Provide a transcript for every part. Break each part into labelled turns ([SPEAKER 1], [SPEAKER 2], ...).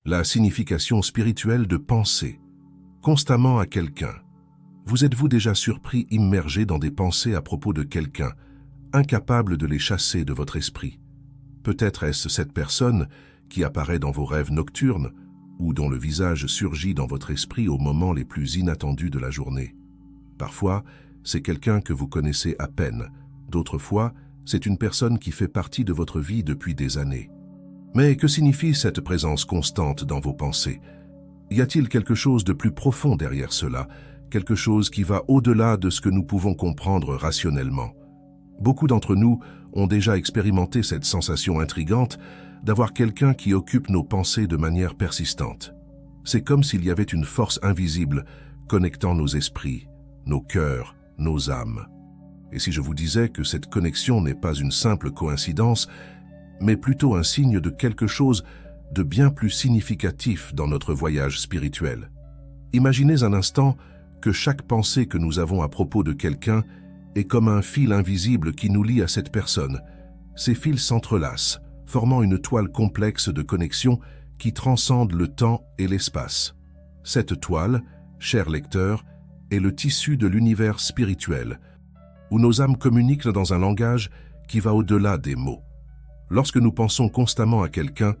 [SPEAKER 1] La signification spirituelle de penser constamment à quelqu'un. Vous êtes-vous déjà surpris immergé dans des pensées à propos de quelqu'un, incapable de les chasser de votre esprit? Peut-être est-ce cette personne qui apparaît dans vos rêves nocturnes ou dont le visage surgit dans votre esprit aux moments les plus inattendus de la journée. Parfois, c'est quelqu'un que vous connaissez à peine. D'autres fois, c'est une personne qui fait partie de votre vie depuis des années. Mais que signifie cette présence constante dans vos pensées? Y a-t-il quelque chose de plus profond derrière cela, quelque chose qui va au-delà de ce que nous pouvons comprendre rationnellement? Beaucoup d'entre nous ont déjà expérimenté cette sensation intrigante d'avoir quelqu'un qui occupe nos pensées de manière persistante. C'est comme s'il y avait une force invisible connectant nos esprits, nos cœurs, nos âmes. Et si je vous disais que cette connexion n'est pas une simple coïncidence, mais plutôt un signe de quelque chose de bien plus significatif dans notre voyage spirituel? Imaginez un instant que chaque pensée que nous avons à propos de quelqu'un est comme un fil invisible qui nous lie à cette personne. Ces fils s'entrelacent, formant une toile complexe de connexion qui transcende le temps et l'espace. Cette toile, cher lecteur, est le tissu de l'univers spirituel, où nos âmes communiquent dans un langage qui va au-delà des mots. Lorsque nous pensons constamment à quelqu'un,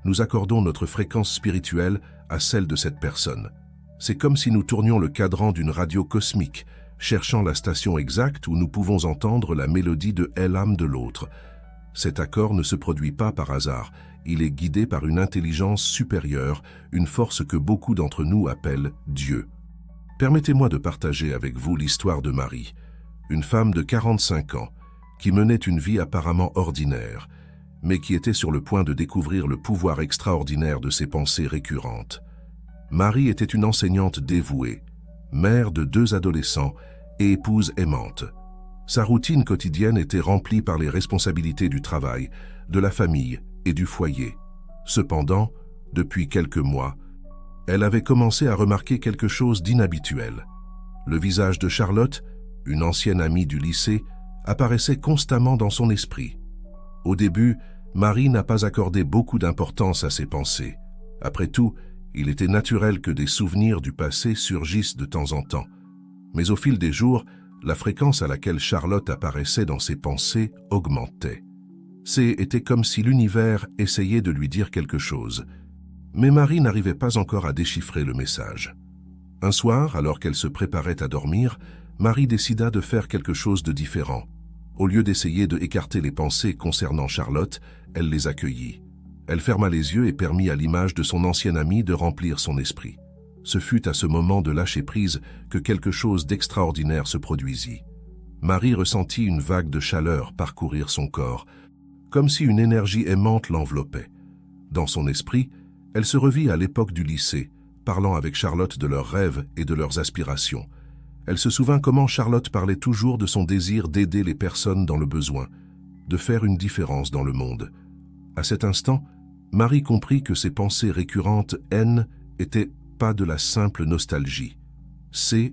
[SPEAKER 1] nous accordons notre fréquence spirituelle à celle de cette personne. C'est comme si nous tournions le cadran d'une radio cosmique, cherchant la station exacte où nous pouvons entendre la mélodie de l'âme de l'autre. Cet accord ne se produit pas par hasard, il est guidé par une intelligence supérieure, une force que beaucoup d'entre nous appellent Dieu. Permettez-moi de partager avec vous l'histoire de Marie, une femme de 45 ans, qui menait une vie apparemment ordinaire, mais qui était sur le point de découvrir le pouvoir extraordinaire de ses pensées récurrentes. Marie était une enseignante dévouée, mère de 2 adolescents et épouse aimante. Sa routine quotidienne était remplie par les responsabilités du travail, de la famille et du foyer. Cependant, depuis quelques mois, elle avait commencé à remarquer quelque chose d'inhabituel. Le visage de Charlotte, une ancienne amie du lycée, apparaissait constamment dans son esprit. Au début, Marie n'a pas accordé beaucoup d'importance à ses pensées. Après tout, il était naturel que des souvenirs du passé surgissent de temps en temps. Mais au fil des jours, la fréquence à laquelle Charlotte apparaissait dans ses pensées augmentait. C'était comme si l'univers essayait de lui dire quelque chose. Mais Marie n'arrivait pas encore à déchiffrer le message. Un soir, alors qu'elle se préparait à dormir, Marie décida de faire quelque chose de différent. Au lieu d'essayer d'écarter les pensées concernant Charlotte, elle les accueillit. Elle ferma les yeux et permit à l'image de son ancienne amie de remplir son esprit. Ce fut à ce moment de lâcher prise que quelque chose d'extraordinaire se produisit. Marie ressentit une vague de chaleur parcourir son corps, comme si une énergie aimante l'enveloppait. Dans son esprit, elle se revit à l'époque du lycée, parlant avec Charlotte de leurs rêves et de leurs aspirations. Elle se souvint comment Charlotte parlait toujours de son désir d'aider les personnes dans le besoin, de faire une différence dans le monde. À cet instant, Marie comprit que ses pensées récurrentes n'étaient pas de la simple nostalgie.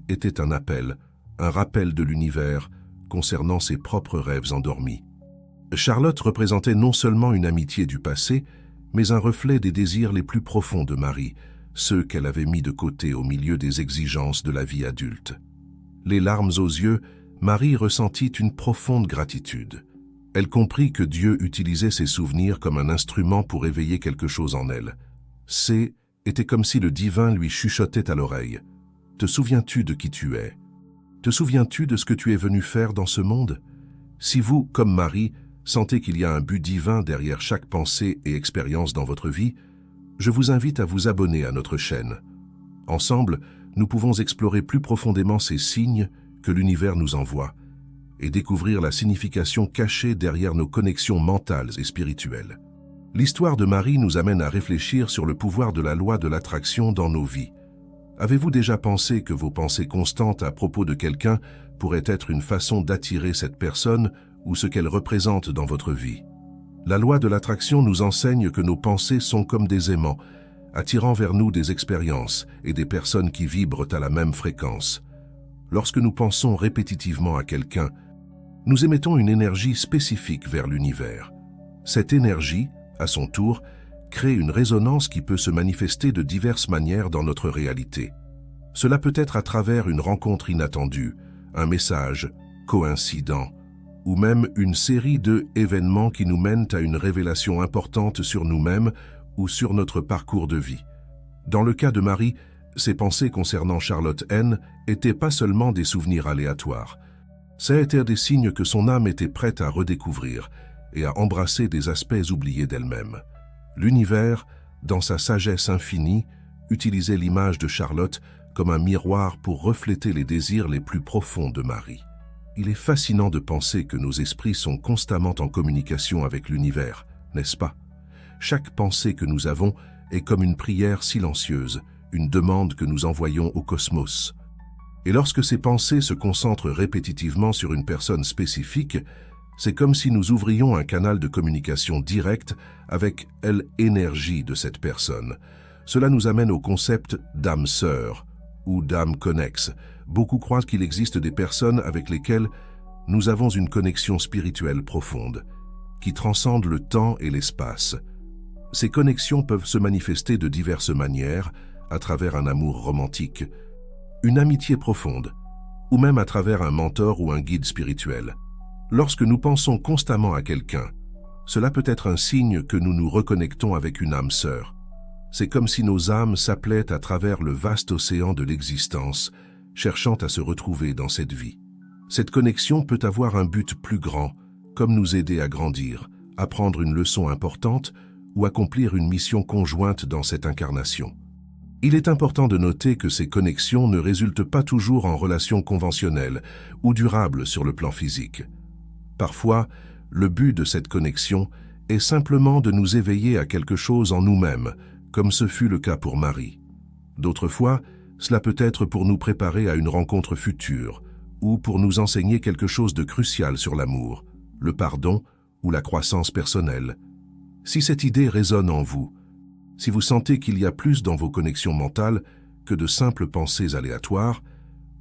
[SPEAKER 1] Était un appel, un rappel de l'univers concernant ses propres rêves endormis. Charlotte représentait non seulement une amitié du passé, mais un reflet des désirs les plus profonds de Marie, ceux qu'elle avait mis de côté au milieu des exigences de la vie adulte. Les larmes aux yeux, Marie ressentit une profonde gratitude. Elle comprit que Dieu utilisait ses souvenirs comme un instrument pour éveiller quelque chose en elle. Était comme si le divin lui chuchotait à l'oreille. « Te souviens-tu de qui tu es? Te souviens-tu de ce que tu es venu faire dans ce monde? Si vous, comme Marie, sentez qu'il y a un but divin derrière chaque pensée et expérience dans votre vie, je vous invite à vous abonner à notre chaîne. Ensemble, nous pouvons explorer plus profondément ces signes que l'univers nous envoie et découvrir la signification cachée derrière nos connexions mentales et spirituelles. L'histoire de Marie nous amène à réfléchir sur le pouvoir de la loi de l'attraction dans nos vies. Avez-vous déjà pensé que vos pensées constantes à propos de quelqu'un pourraient être une façon d'attirer cette personne ou ce qu'elle représente dans votre vie? La loi de l'attraction nous enseigne que nos pensées sont comme des aimants, attirant vers nous des expériences et des personnes qui vibrent à la même fréquence. Lorsque nous pensons répétitivement à quelqu'un, nous émettons une énergie spécifique vers l'univers. Cette énergie, à son tour, crée une résonance qui peut se manifester de diverses manières dans notre réalité. Cela peut être à travers une rencontre inattendue, un message, coïncident, ou même une série d'événements qui nous mènent à une révélation importante sur nous-mêmes ou sur notre parcours de vie. Dans le cas de Marie, ses pensées concernant Charlotte N étaient pas seulement des souvenirs aléatoires. C'étaient des signes que son âme était prête à redécouvrir et à embrasser des aspects oubliés d'elle-même. L'univers, dans sa sagesse infinie, utilisait l'image de Charlotte comme un miroir pour refléter les désirs les plus profonds de Marie. Il est fascinant de penser que nos esprits sont constamment en communication avec l'univers, n'est-ce pas? Chaque pensée que nous avons est comme une prière silencieuse, une demande que nous envoyons au cosmos. Et lorsque ces pensées se concentrent répétitivement sur une personne spécifique, c'est comme si nous ouvrions un canal de communication direct avec l'énergie de cette personne. Cela nous amène au concept d'âme sœur ou d'âme connexe. Beaucoup croient qu'il existe des personnes avec lesquelles nous avons une connexion spirituelle profonde, qui transcende le temps et l'espace. Ces connexions peuvent se manifester de diverses manières, à travers un amour romantique, une amitié profonde, ou même à travers un mentor ou un guide spirituel. Lorsque nous pensons constamment à quelqu'un, cela peut être un signe que nous nous reconnectons avec une âme sœur. C'est comme si nos âmes s'appelaient à travers le vaste océan de l'existence, cherchant à se retrouver dans cette vie. Cette connexion peut avoir un but plus grand, comme nous aider à grandir, apprendre une leçon importante ou accomplir une mission conjointe dans cette incarnation. Il est important de noter que ces connexions ne résultent pas toujours en relations conventionnelles ou durables sur le plan physique. Parfois, le but de cette connexion est simplement de nous éveiller à quelque chose en nous-mêmes, comme ce fut le cas pour Marie. D'autres fois, cela peut être pour nous préparer à une rencontre future ou pour nous enseigner quelque chose de crucial sur l'amour, le pardon ou la croissance personnelle. Si cette idée résonne en vous, si vous sentez qu'il y a plus dans vos connexions mentales que de simples pensées aléatoires,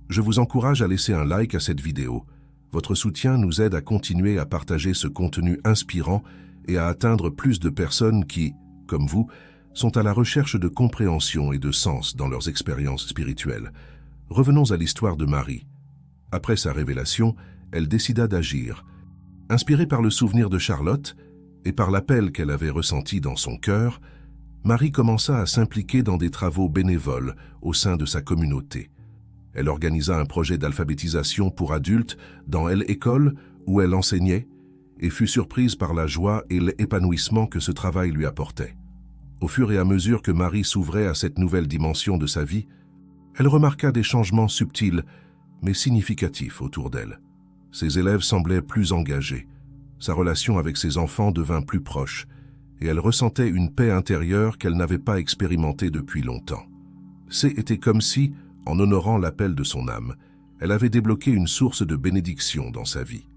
[SPEAKER 1] je vous encourage à laisser un like à cette vidéo. Votre soutien nous aide à continuer à partager ce contenu inspirant et à atteindre plus de personnes qui, comme vous, sont à la recherche de compréhension et de sens dans leurs expériences spirituelles. Revenons à l'histoire de Marie. Après sa révélation, elle décida d'agir. Inspirée par le souvenir de Charlotte et par l'appel qu'elle avait ressenti dans son cœur, Marie commença à s'impliquer dans des travaux bénévoles au sein de sa communauté. Elle organisa un projet d'alphabétisation pour adultes dans l'école où elle enseignait et fut surprise par la joie et l'épanouissement que ce travail lui apportait. Au fur et à mesure que Marie s'ouvrait à cette nouvelle dimension de sa vie, elle remarqua des changements subtils mais significatifs autour d'elle. Ses élèves semblaient plus engagés, sa relation avec ses enfants devint plus proche et elle ressentait une paix intérieure qu'elle n'avait pas expérimentée depuis longtemps. C'était comme si, en honorant l'appel de son âme, elle avait débloqué une source de bénédiction dans sa vie.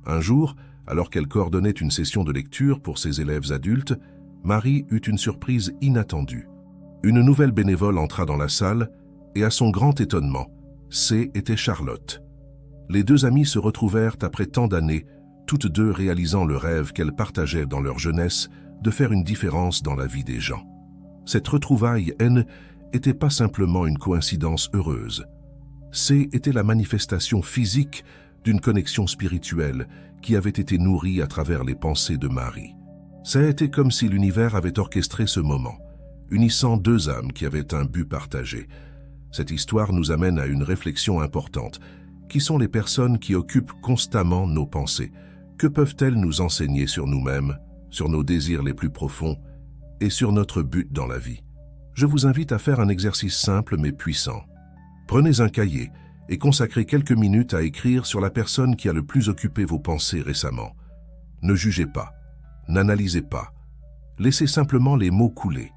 [SPEAKER 1] Un jour, alors qu'elle coordonnait une session de lecture pour ses élèves adultes, Marie eut une surprise inattendue. Une nouvelle bénévole entra dans la salle et, à son grand étonnement, était Charlotte. Les deux amies se retrouvèrent après tant d'années, toutes deux réalisant le rêve qu'elles partageaient dans leur jeunesse de faire une différence dans la vie des gens. Cette retrouvaille n'était pas simplement une coïncidence heureuse. Était la manifestation physique d'une connexion spirituelle qui avait été nourrie à travers les pensées de Marie. C'était comme si l'univers avait orchestré ce moment, unissant deux âmes qui avaient un but partagé. Cette histoire nous amène à une réflexion importante. Qui sont les personnes qui occupent constamment nos pensées? Que peuvent-elles nous enseigner sur nous-mêmes, sur nos désirs les plus profonds et sur notre but dans la vie? Je vous invite à faire un exercice simple mais puissant. Prenez un cahier et consacrez quelques minutes à écrire sur la personne qui a le plus occupé vos pensées récemment. Ne jugez pas, n'analysez pas. Laissez simplement les mots couler.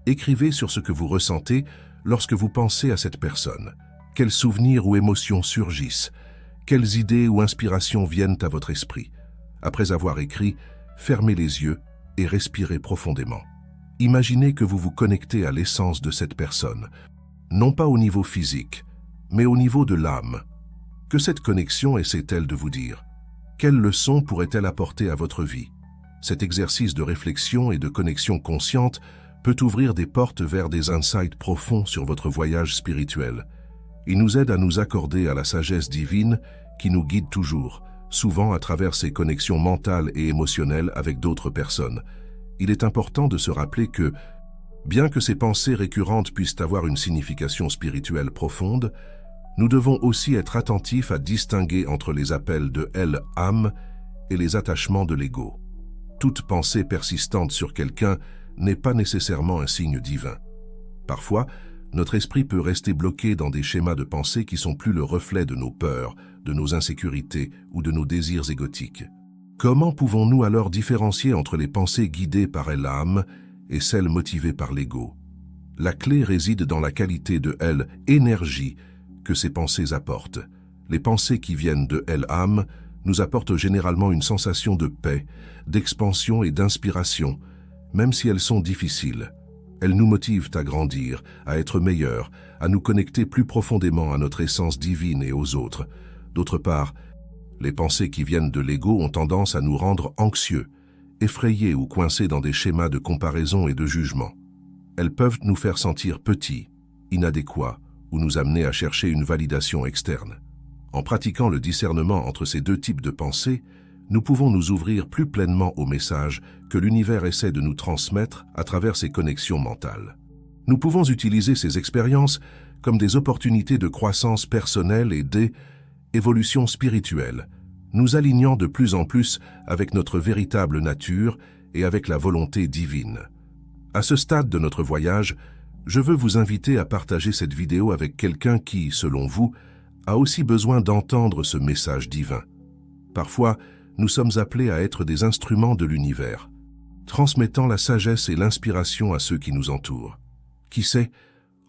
[SPEAKER 1] Écrivez sur ce que vous ressentez lorsque vous pensez à cette personne. Quels souvenirs ou émotions surgissent? Quelles idées ou inspirations viennent à votre esprit? Après avoir écrit, fermez les yeux et respirez profondément. Imaginez que vous vous connectez à l'essence de cette personne, non pas au niveau physique, mais au niveau de l'âme. Que cette connexion essaie-t-elle de vous dire? Quelle leçon pourrait-elle apporter à votre vie? Cet exercice de réflexion et de connexion consciente peut ouvrir des portes vers des insights profonds sur votre voyage spirituel. Il nous aide à nous accorder à la sagesse divine qui nous guide toujours, souvent à travers ces connexions mentales et émotionnelles avec d'autres personnes. Il est important de se rappeler que, bien que ces pensées récurrentes puissent avoir une signification spirituelle profonde, nous devons aussi être attentifs à distinguer entre les appels de l'âme et les attachements de l'ego. Toute pensée persistante sur quelqu'un n'est pas nécessairement un signe divin. Parfois, notre esprit peut rester bloqué dans des schémas de pensée qui sont plus le reflet de nos peurs, de nos insécurités ou de nos désirs égotiques. Comment pouvons-nous alors différencier entre les pensées guidées par l'âme et celles motivées par l'ego? La clé réside dans la qualité de l'énergie que ces pensées apportent. Les pensées qui viennent de l'âme nous apportent généralement une sensation de paix, d'expansion et d'inspiration, même si elles sont difficiles. Elles nous motivent à grandir, à être meilleurs, à nous connecter plus profondément à notre essence divine et aux autres. D'autre part, les pensées qui viennent de l'ego ont tendance à nous rendre anxieux, effrayés ou coincés dans des schémas de comparaison et de jugement. Elles peuvent nous faire sentir petits, inadéquats, ou nous amener à chercher une validation externe. En pratiquant le discernement entre ces deux types de pensées, nous pouvons nous ouvrir plus pleinement au message que l'univers essaie de nous transmettre à travers ces connexions mentales. Nous pouvons utiliser ces expériences comme des opportunités de croissance personnelle et d'évolution spirituelle, nous alignant de plus en plus avec notre véritable nature et avec la volonté divine. À ce stade de notre voyage, je veux vous inviter à partager cette vidéo avec quelqu'un qui, selon vous, a aussi besoin d'entendre ce message divin. Parfois, nous sommes appelés à être des instruments de l'univers, transmettant la sagesse et l'inspiration à ceux qui nous entourent. Qui sait,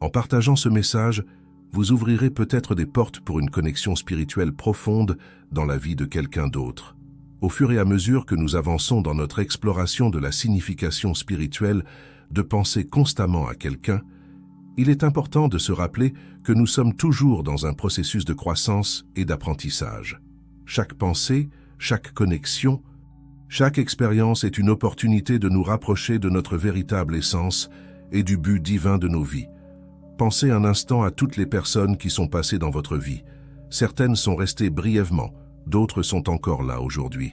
[SPEAKER 1] en partageant ce message, vous ouvrirez peut-être des portes pour une connexion spirituelle profonde dans la vie de quelqu'un d'autre. Au fur et à mesure que nous avançons dans notre exploration de la signification spirituelle de penser constamment à quelqu'un, il est important de se rappeler que nous sommes toujours dans un processus de croissance et d'apprentissage. Chaque pensée, chaque connexion, chaque expérience est une opportunité de nous rapprocher de notre véritable essence et du but divin de nos vies. Pensez un instant à toutes les personnes qui sont passées dans votre vie. Certaines sont restées brièvement, d'autres sont encore là aujourd'hui.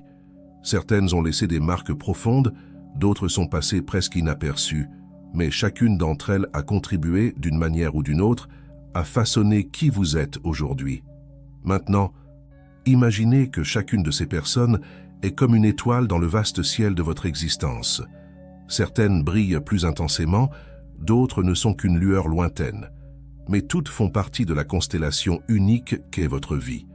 [SPEAKER 1] Certaines ont laissé des marques profondes, d'autres sont passées presque inaperçues, mais chacune d'entre elles a contribué, d'une manière ou d'une autre, à façonner qui vous êtes aujourd'hui. Maintenant, imaginez que chacune de ces personnes est comme une étoile dans le vaste ciel de votre existence. Certaines brillent plus intensément, d'autres ne sont qu'une lueur lointaine. Mais toutes font partie de la constellation unique qu'est votre vie.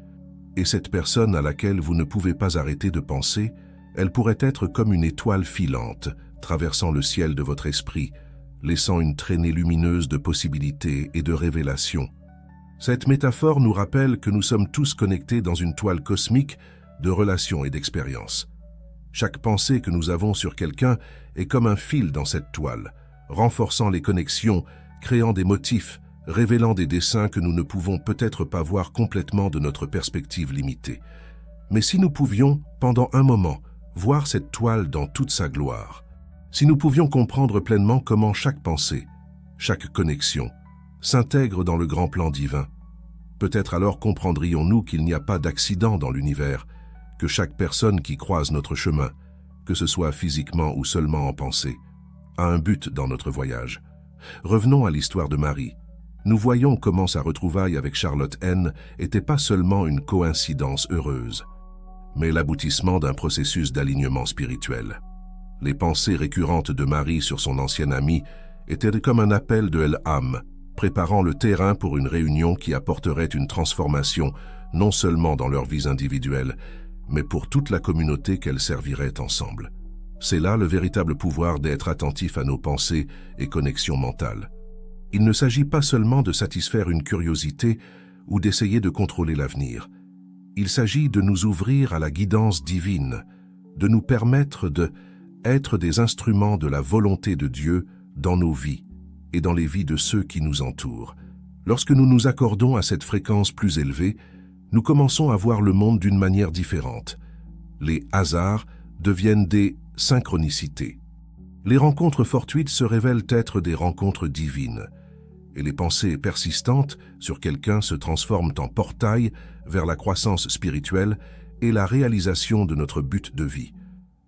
[SPEAKER 1] Et cette personne à laquelle vous ne pouvez pas arrêter de penser, elle pourrait être comme une étoile filante, traversant le ciel de votre esprit, laissant une traînée lumineuse de possibilités et de révélations. Cette métaphore nous rappelle que nous sommes tous connectés dans une toile cosmique de relations et d'expériences. Chaque pensée que nous avons sur quelqu'un est comme un fil dans cette toile, renforçant les connexions, créant des motifs, révélant des dessins que nous ne pouvons peut-être pas voir complètement de notre perspective limitée. Mais si nous pouvions, pendant un moment, voir cette toile dans toute sa gloire, si nous pouvions comprendre pleinement comment chaque pensée, chaque connexion, s'intègre dans le grand plan divin, peut-être alors comprendrions-nous qu'il n'y a pas d'accident dans l'univers, que chaque personne qui croise notre chemin, que ce soit physiquement ou seulement en pensée, a un but dans notre voyage. Revenons à l'histoire de Marie. Nous voyons comment sa retrouvaille avec Charlotte N n'était pas seulement une coïncidence heureuse, mais l'aboutissement d'un processus d'alignement spirituel. Les pensées récurrentes de Marie sur son ancienne amie étaient comme un appel de l'âme, préparant le terrain pour une réunion qui apporterait une transformation non seulement dans leurs vies individuelles, mais pour toute la communauté qu'elles serviraient ensemble. C'est là le véritable pouvoir d'être attentif à nos pensées et connexions mentales. Il ne s'agit pas seulement de satisfaire une curiosité ou d'essayer de contrôler l'avenir. Il s'agit de nous ouvrir à la guidance divine, de nous permettre d'être des instruments de la volonté de Dieu dans nos vies et dans les vies de ceux qui nous entourent. Lorsque nous nous accordons à cette fréquence plus élevée, nous commençons à voir le monde d'une manière différente. Les hasards deviennent des synchronicité. Les rencontres fortuites se révèlent être des rencontres divines, et les pensées persistantes sur quelqu'un se transforment en portail vers la croissance spirituelle et la réalisation de notre but de vie.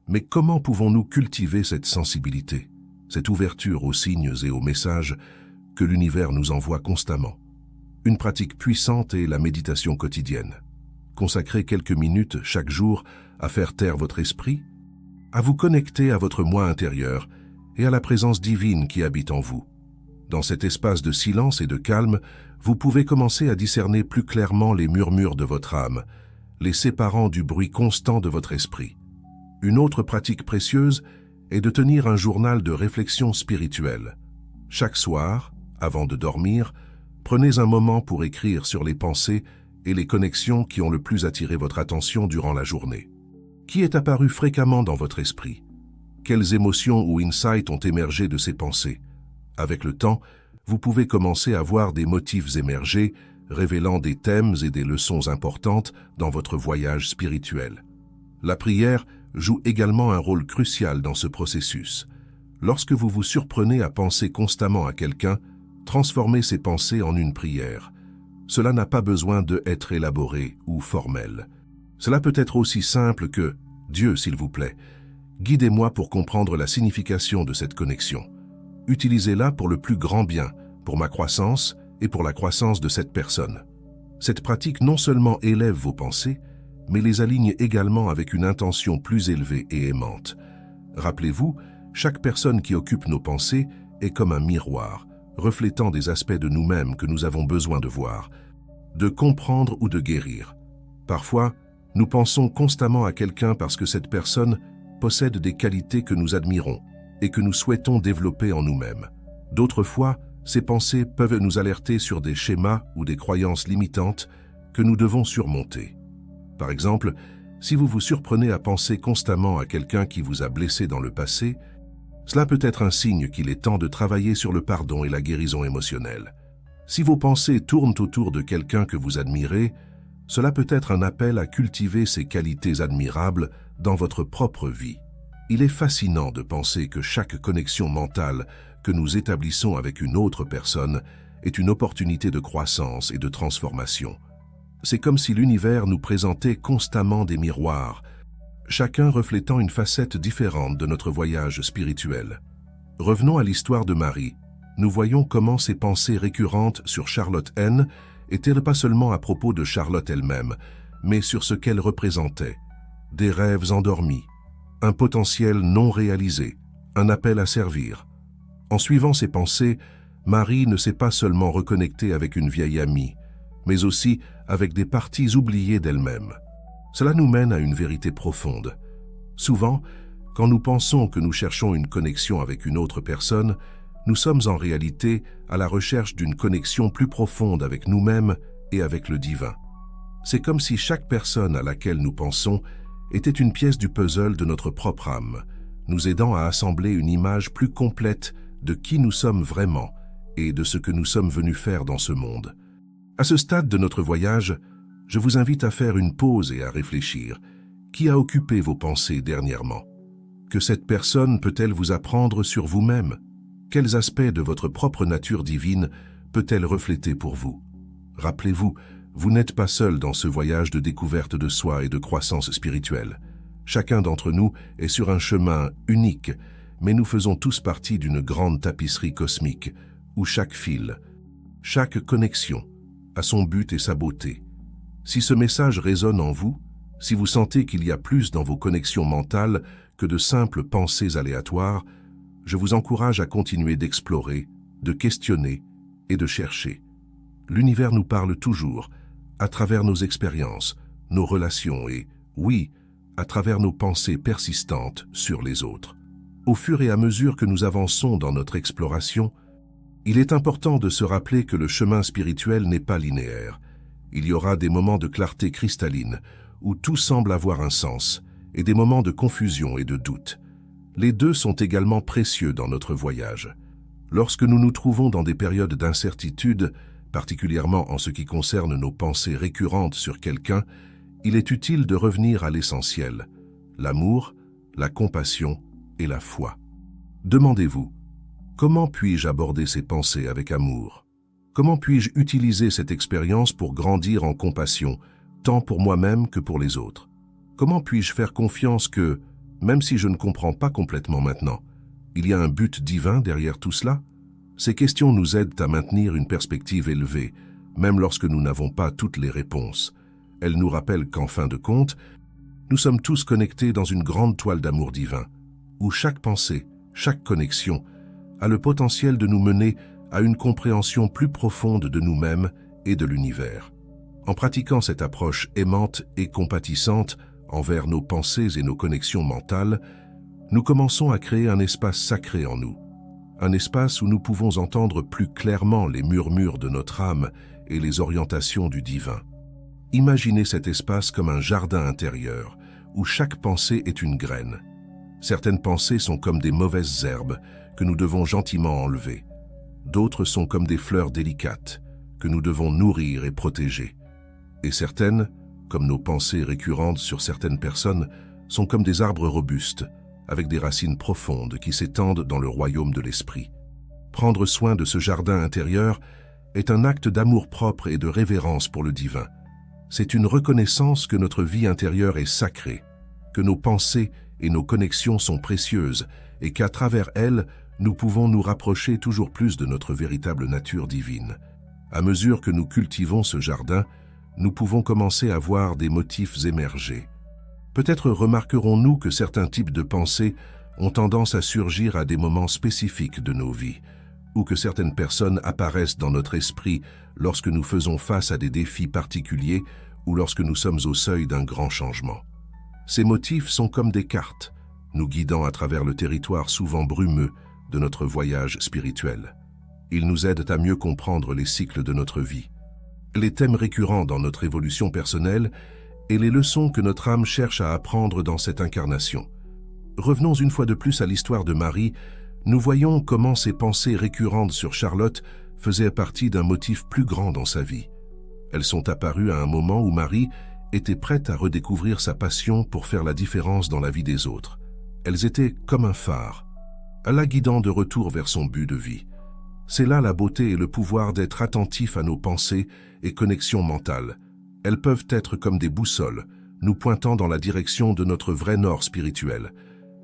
[SPEAKER 1] Mais comment pouvons-nous cultiver cette sensibilité, cette ouverture aux signes et aux messages que l'univers nous envoie constamment? Une pratique puissante est la méditation quotidienne. Consacrez quelques minutes chaque jour à faire taire votre esprit, à vous connecter à votre moi intérieur et à la présence divine qui habite en vous. Dans cet espace de silence et de calme, vous pouvez commencer à discerner plus clairement les murmures de votre âme, les séparant du bruit constant de votre esprit. Une autre pratique précieuse est de tenir un journal de réflexion spirituelle. Chaque soir, avant de dormir, prenez un moment pour écrire sur les pensées et les connexions qui ont le plus attiré votre attention durant la journée. Qui est apparu fréquemment dans votre esprit? Quelles émotions ou insights ont émergé de ces pensées? Avec le temps, vous pouvez commencer à voir des motifs émerger, révélant des thèmes et des leçons importantes dans votre voyage spirituel. La prière joue également un rôle crucial dans ce processus. Lorsque vous vous surprenez à penser constamment à quelqu'un, transformez ces pensées en une prière. Cela n'a pas besoin d'être élaboré ou formel. Cela peut être aussi simple que « Dieu, s'il vous plaît, guidez-moi pour comprendre la signification de cette connexion. Utilisez-la pour le plus grand bien, pour ma croissance et pour la croissance de cette personne. » Cette pratique non seulement élève vos pensées, mais les aligne également avec une intention plus élevée et aimante. Rappelez-vous, chaque personne qui occupe nos pensées est comme un miroir, reflétant des aspects de nous-mêmes que nous avons besoin de voir, de comprendre ou de guérir. Parfois, nous pensons constamment à quelqu'un parce que cette personne possède des qualités que nous admirons et que nous souhaitons développer en nous-mêmes. D'autres fois, ces pensées peuvent nous alerter sur des schémas ou des croyances limitantes que nous devons surmonter. Par exemple, si vous vous surprenez à penser constamment à quelqu'un qui vous a blessé dans le passé, cela peut être un signe qu'il est temps de travailler sur le pardon et la guérison émotionnelle. Si vos pensées tournent autour de quelqu'un que vous admirez, cela peut être un appel à cultiver ces qualités admirables dans votre propre vie. Il est fascinant de penser que chaque connexion mentale que nous établissons avec une autre personne est une opportunité de croissance et de transformation. C'est comme si l'univers nous présentait constamment des miroirs, chacun reflétant une facette différente de notre voyage spirituel. Revenons à l'histoire de Marie. Nous voyons comment ces pensées récurrentes sur Charlotte N étaient pas seulement à propos de Charlotte elle-même, mais sur ce qu'elle représentait. Des rêves endormis, un potentiel non réalisé, un appel à servir. En suivant ces pensées, Marie ne s'est pas seulement reconnectée avec une vieille amie, mais aussi avec des parties oubliées d'elle-même. Cela nous mène à une vérité profonde. Souvent, quand nous pensons que nous cherchons une connexion avec une autre personne, nous sommes en réalité à la recherche d'une connexion plus profonde avec nous-mêmes et avec le divin. C'est comme si chaque personne à laquelle nous pensons était une pièce du puzzle de notre propre âme, nous aidant à assembler une image plus complète de qui nous sommes vraiment et de ce que nous sommes venus faire dans ce monde. À ce stade de notre voyage, je vous invite à faire une pause et à réfléchir. Qui a occupé vos pensées dernièrement? Que cette personne peut-elle vous apprendre sur vous-même? Quels aspects de votre propre nature divine peut-elle refléter pour vous? Rappelez-vous, vous n'êtes pas seul dans ce voyage de découverte de soi et de croissance spirituelle. Chacun d'entre nous est sur un chemin unique, mais nous faisons tous partie d'une grande tapisserie cosmique, où chaque fil, chaque connexion a son but et sa beauté. Si ce message résonne en vous, si vous sentez qu'il y a plus dans vos connexions mentales que de simples pensées aléatoires, je vous encourage à continuer d'explorer, de questionner et de chercher. L'univers nous parle toujours, à travers nos expériences, nos relations et, oui, à travers nos pensées persistantes sur les autres. Au fur et à mesure que nous avançons dans notre exploration, il est important de se rappeler que le chemin spirituel n'est pas linéaire. Il y aura des moments de clarté cristalline, où tout semble avoir un sens, et des moments de confusion et de doute. Les deux sont également précieux dans notre voyage. Lorsque nous nous trouvons dans des périodes d'incertitude, particulièrement en ce qui concerne nos pensées récurrentes sur quelqu'un, il est utile de revenir à l'essentiel, l'amour, la compassion et la foi. Demandez-vous, comment puis-je aborder ces pensées avec amour? Comment puis-je utiliser cette expérience pour grandir en compassion, tant pour moi-même que pour les autres? Comment puis-je faire confiance que, même si je ne comprends pas complètement maintenant, il y a un but divin derrière tout cela? Ces questions nous aident à maintenir une perspective élevée, même lorsque nous n'avons pas toutes les réponses. Elles nous rappellent qu'en fin de compte, nous sommes tous connectés dans une grande toile d'amour divin, où chaque pensée, chaque connexion, a le potentiel de nous mener à une compréhension plus profonde de nous-mêmes et de l'univers. En pratiquant cette approche aimante et compatissante envers nos pensées et nos connexions mentales, nous commençons à créer un espace sacré en nous, un espace où nous pouvons entendre plus clairement les murmures de notre âme et les orientations du divin. Imaginez cet espace comme un jardin intérieur, où chaque pensée est une graine. Certaines pensées sont comme des mauvaises herbes que nous devons gentiment enlever. D'autres sont comme des fleurs délicates que nous devons nourrir et protéger. Et certaines, comme nos pensées récurrentes sur certaines personnes, sont comme des arbres robustes, avec des racines profondes qui s'étendent dans le royaume de l'esprit. Prendre soin de ce jardin intérieur est un acte d'amour-propre et de révérence pour le divin. C'est une reconnaissance que notre vie intérieure est sacrée, que nos pensées et nos connexions sont précieuses et qu'à travers elles, nous pouvons nous rapprocher toujours plus de notre véritable nature divine. À mesure que nous cultivons ce jardin, nous pouvons commencer à voir des motifs émerger. Peut-être remarquerons-nous que certains types de pensées ont tendance à surgir à des moments spécifiques de nos vies, ou que certaines personnes apparaissent dans notre esprit lorsque nous faisons face à des défis particuliers ou lorsque nous sommes au seuil d'un grand changement. Ces motifs sont comme des cartes, nous guidant à travers le territoire souvent brumeux de notre voyage spirituel. Ils nous aident à mieux comprendre les cycles de notre vie, les thèmes récurrents dans notre évolution personnelle et les leçons que notre âme cherche à apprendre dans cette incarnation. Revenons une fois de plus à l'histoire de Marie. Nous voyons comment ces pensées récurrentes sur Charlotte faisaient partie d'un motif plus grand dans sa vie. Elles sont apparues à un moment où Marie était prête à redécouvrir sa passion pour faire la différence dans la vie des autres. Elles étaient comme un phare, la guidant de retour vers son but de vie. C'est là la beauté et le pouvoir d'être attentif à nos pensées et connexions mentales. Elles peuvent être comme des boussoles, nous pointant dans la direction de notre vrai nord spirituel.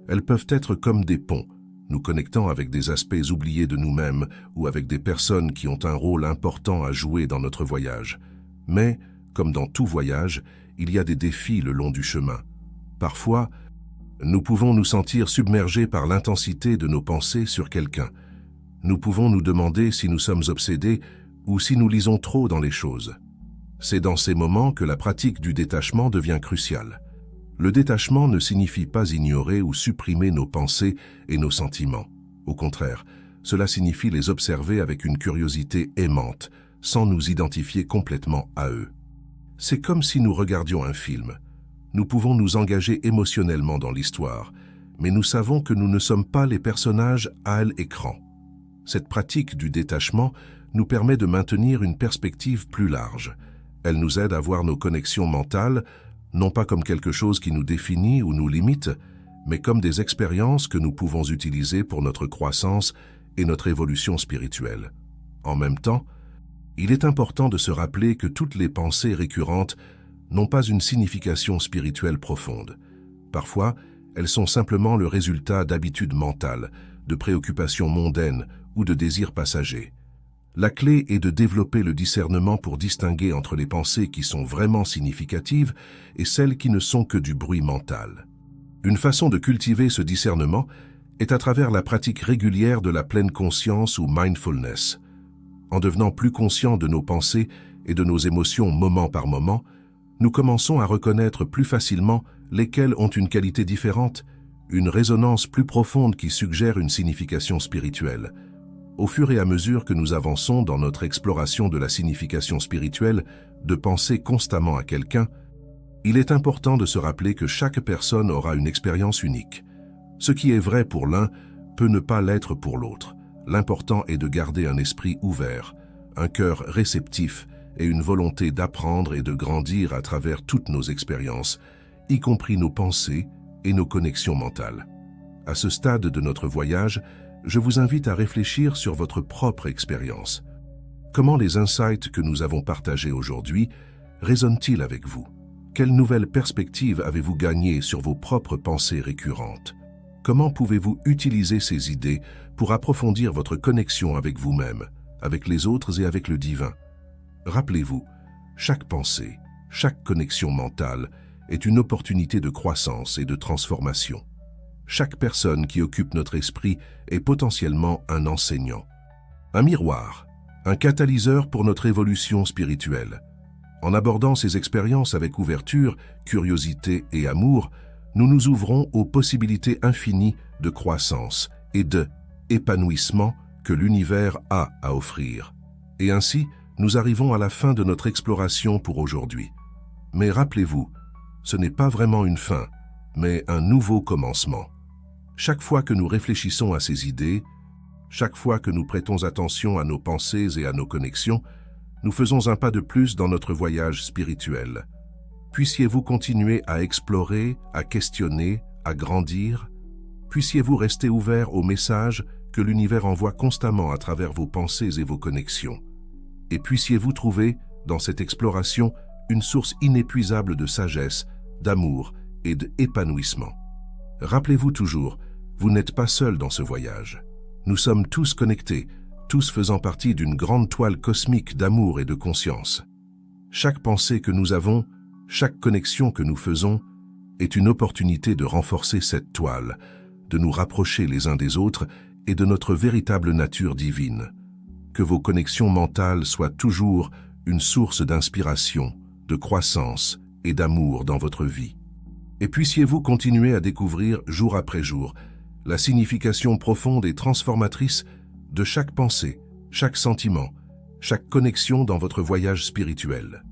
[SPEAKER 1] Elles peuvent être comme des ponts, nous connectant avec des aspects oubliés de nous-mêmes ou avec des personnes qui ont un rôle important à jouer dans notre voyage. Mais, comme dans tout voyage, il y a des défis le long du chemin. Parfois, nous pouvons nous sentir submergés par l'intensité de nos pensées sur quelqu'un. Nous pouvons nous demander si nous sommes obsédés ou si nous lisons trop dans les choses. C'est dans ces moments que la pratique du détachement devient cruciale. Le détachement ne signifie pas ignorer ou supprimer nos pensées et nos sentiments. Au contraire, cela signifie les observer avec une curiosité aimante, sans nous identifier complètement à eux. C'est comme si nous regardions un film. Nous pouvons nous engager émotionnellement dans l'histoire, mais nous savons que nous ne sommes pas les personnages à l'écran. Cette pratique du détachement nous permet de maintenir une perspective plus large. Elle nous aide à voir nos connexions mentales, non pas comme quelque chose qui nous définit ou nous limite, mais comme des expériences que nous pouvons utiliser pour notre croissance et notre évolution spirituelle. En même temps, il est important de se rappeler que toutes les pensées récurrentes n'ont pas une signification spirituelle profonde. Parfois, elles sont simplement le résultat d'habitudes mentales, de préoccupations mondaines ou de désirs passagers. La clé est de développer le discernement pour distinguer entre les pensées qui sont vraiment significatives et celles qui ne sont que du bruit mental. Une façon de cultiver ce discernement est à travers la pratique régulière de la pleine conscience ou mindfulness. En devenant plus conscients de nos pensées et de nos émotions moment par moment, nous commençons à reconnaître plus facilement lesquelles ont une qualité différente, une résonance plus profonde qui suggère une signification spirituelle. Au fur et à mesure que nous avançons dans notre exploration de la signification spirituelle, de penser constamment à quelqu'un, il est important de se rappeler que chaque personne aura une expérience unique. Ce qui est vrai pour l'un peut ne pas l'être pour l'autre. L'important est de garder un esprit ouvert, un cœur réceptif et une volonté d'apprendre et de grandir à travers toutes nos expériences, y compris nos pensées et nos connexions mentales. À ce stade de notre voyage, je vous invite à réfléchir sur votre propre expérience. Comment les insights que nous avons partagés aujourd'hui résonnent-ils avec vous? Quelle nouvelle perspective avez-vous gagnées sur vos propres pensées récurrentes? Comment pouvez-vous utiliser ces idées pour approfondir votre connexion avec vous-même, avec les autres et avec le divin? Rappelez-vous, chaque pensée, chaque connexion mentale est une opportunité de croissance et de transformation. Chaque personne qui occupe notre esprit est potentiellement un enseignant, un miroir, un catalyseur pour notre évolution spirituelle. En abordant ces expériences avec ouverture, curiosité et amour, nous nous ouvrons aux possibilités infinies de croissance et d'épanouissement que l'univers a à offrir. Et ainsi, nous arrivons à la fin de notre exploration pour aujourd'hui. Mais rappelez-vous, ce n'est pas vraiment une fin, mais un nouveau commencement. Chaque fois que nous réfléchissons à ces idées, chaque fois que nous prêtons attention à nos pensées et à nos connexions, nous faisons un pas de plus dans notre voyage spirituel. Puissiez-vous continuer à explorer, à questionner, à grandir. Puissiez-vous rester ouvert aux messages que l'univers envoie constamment à travers vos pensées et vos connexions. Et puissiez-vous trouver, dans cette exploration, une source inépuisable de sagesse, d'amour et d'épanouissement. Rappelez-vous toujours, vous n'êtes pas seul dans ce voyage. Nous sommes tous connectés, tous faisant partie d'une grande toile cosmique d'amour et de conscience. Chaque pensée que nous avons, chaque connexion que nous faisons, est une opportunité de renforcer cette toile, de nous rapprocher les uns des autres et de notre véritable nature divine. Que vos connexions mentales soient toujours une source d'inspiration, de croissance et d'amour dans votre vie. Et puissiez-vous continuer à découvrir jour après jour la signification profonde et transformatrice de chaque pensée, chaque sentiment, chaque connexion dans votre voyage spirituel.